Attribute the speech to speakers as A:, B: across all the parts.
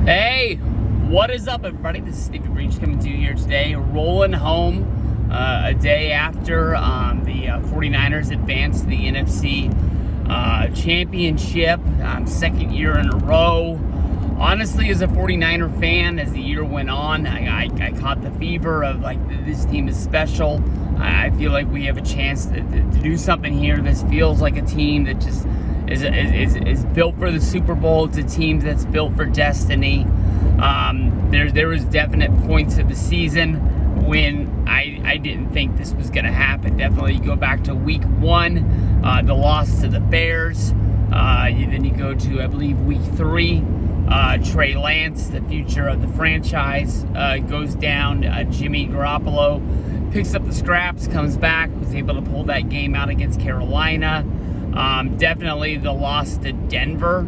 A: Hey, what is up, everybody? This is Stevie Breach coming to you here today, rolling home a day after the 49ers advanced to the NFC championship, second year in a row. Honestly, as a 49er fan, as the year went on, I caught the fever of, like, this team is special. I feel like we have a chance to do something here. This feels like a team that just is built for the Super Bowl. It's a team that's built for destiny. There was definite points of the season when I didn't think this was going to happen. Definitely, you go back to week 1, the loss to the Bears. Then you go to, I believe, week 3. Trey Lance, the future of the franchise, goes down. Jimmy Garoppolo picks up the scraps, comes back, was able to pull that game out against Carolina. Definitely the loss to Denver.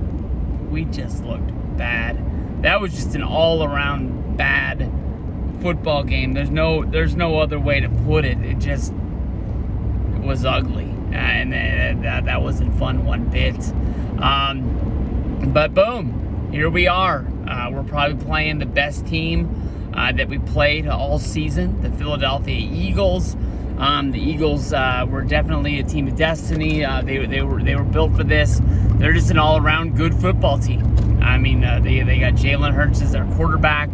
A: We just looked bad. That was just an all-around bad football game. There's no other way to put it. It was ugly, and that wasn't fun one bit. But boom, here we are. We're probably playing the best team that we played all season, the Philadelphia Eagles. The Eagles were definitely a team of destiny. They were built for this. They're just an all-around good football team. I mean, they got Jalen Hurts as their quarterback.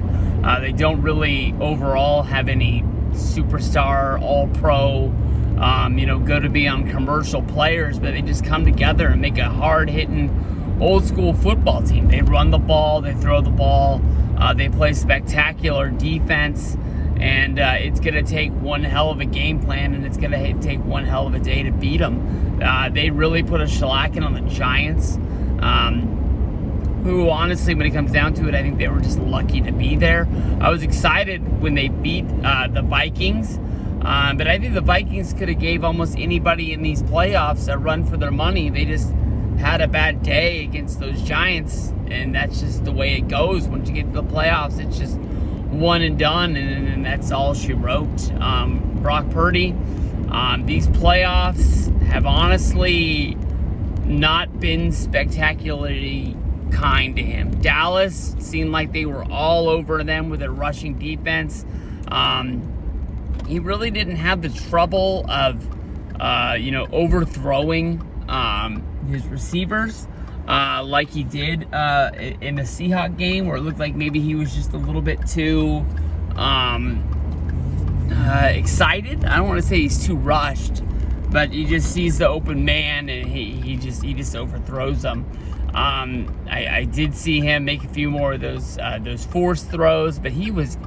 A: They don't really overall have any superstar, all-pro, go to be on commercial players, but they just come together and make a hard-hitting, old-school football team. They run the ball, they throw the ball, they play spectacular defense. And it's going to take one hell of a game plan, and it's going to take one hell of a day to beat them. They really put a shellacking on the Giants, who, honestly, when it comes down to it, I think they were just lucky to be there. I was excited when they beat the Vikings, but I think the Vikings could have gave almost anybody in these playoffs a run for their money. They just had a bad day against those Giants, and that's just the way it goes. Once you get to the playoffs, it's just one and done, and that's all she wrote. Brock Purdy, these playoffs have honestly not been spectacularly kind to him. Dallas seemed like they were all over them with their rushing defense. He really didn't have the trouble of overthrowing his receivers like he did in the Seahawks game, where it looked like maybe he was just a little bit too excited. I don't want to say he's too rushed, but he just sees the open man and he just overthrows them. I did see him make a few more of those forced throws, but he was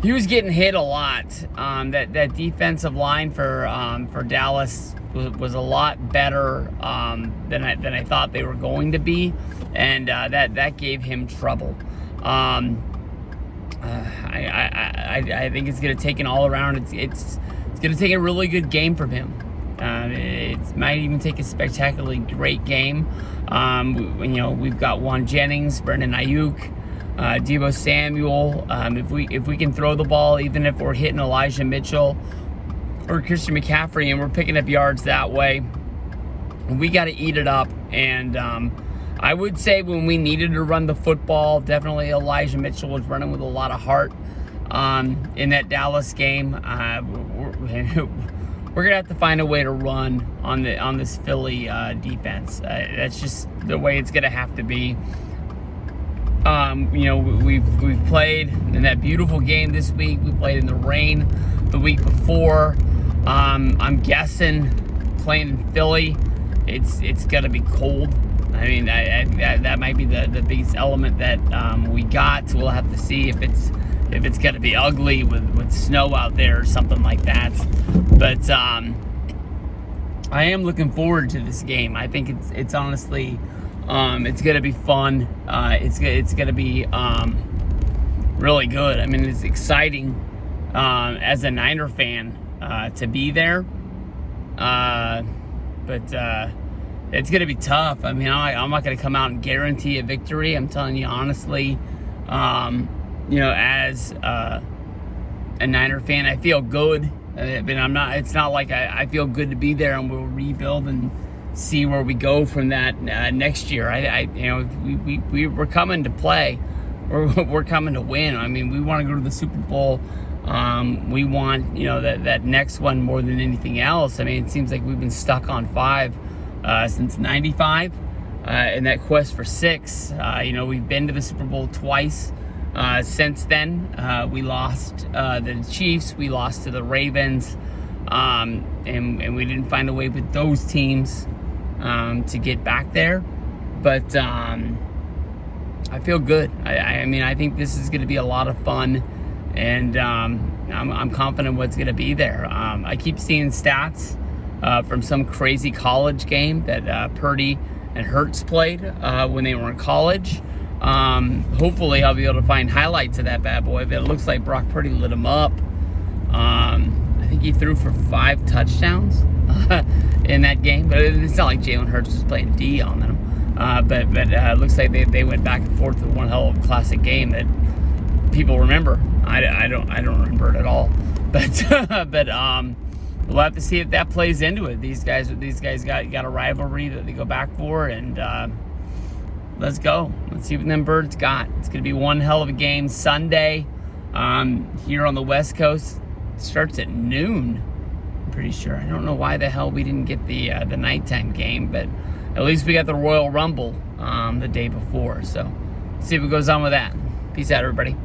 A: getting hit a lot. That defensive line for Dallas was a lot better than I thought they were going to be, and that gave him trouble. I think it's going to take an all around. It's going to take a really good game from him. It might even take a spectacularly great game. We've got Juan Jennings, Brandon Ayuk, Deebo Samuel. If we can throw the ball, even if we're hitting Elijah Mitchell or Christian McCaffrey, and we're picking up yards that way, we got to eat it up. And I would say when we needed to run the football, definitely Elijah Mitchell was running with a lot of heart in that Dallas game. We're gonna have to find a way to run on this Philly defense. That's just the way it's gonna have to be. We've played in that beautiful game this week. We played in the rain the week before. I'm guessing playing in Philly, it's gonna be cold. I mean, that might be the biggest element that we got. So we'll have to see if it's gonna be ugly with snow out there or something like that. But I am looking forward to this game. I think it's honestly it's gonna be fun. It's gonna be really good. I mean, it's exciting as a Niner fan to be there, but it's gonna be tough. I mean, I'm not gonna come out and guarantee a victory. I'm telling you honestly. As a Niner fan, I feel good, but I'm not. It's not like I feel good to be there, and we'll rebuild and see where we go from that next year. We were coming to play. we're coming to win. I mean, we want to go to the Super Bowl. We want, that next one more than anything else. I mean, it seems like we've been stuck on 5 since '95, in that quest for 6. We've been to the Super Bowl twice since then. We lost the Chiefs, we lost to the Ravens, and we didn't find a way with those teams to get back there. But I feel good. I think this is going to be a lot of fun, and I'm confident what's going to be there. I keep seeing stats from some crazy college game that Purdy and Hurts played when they were in college. Hopefully I'll be able to find highlights of that bad boy, but it looks like Brock Purdy lit him up. I think he threw for 5 touchdowns in that game, but it's not like Jalen Hurts was playing D on them. But it looks like they went back and forth with one hell of a classic game that people remember. I don't remember it at all. But we'll have to see if that plays into it. These guys got a rivalry that they go back for, and let's go. Let's see what them birds got. It's gonna be one hell of a game Sunday here on the West Coast. It starts at noon. I'm pretty sure. I don't know why the hell we didn't get the nighttime game, but at least we got the Royal Rumble the day before. So let's see what goes on with that. Peace out, everybody.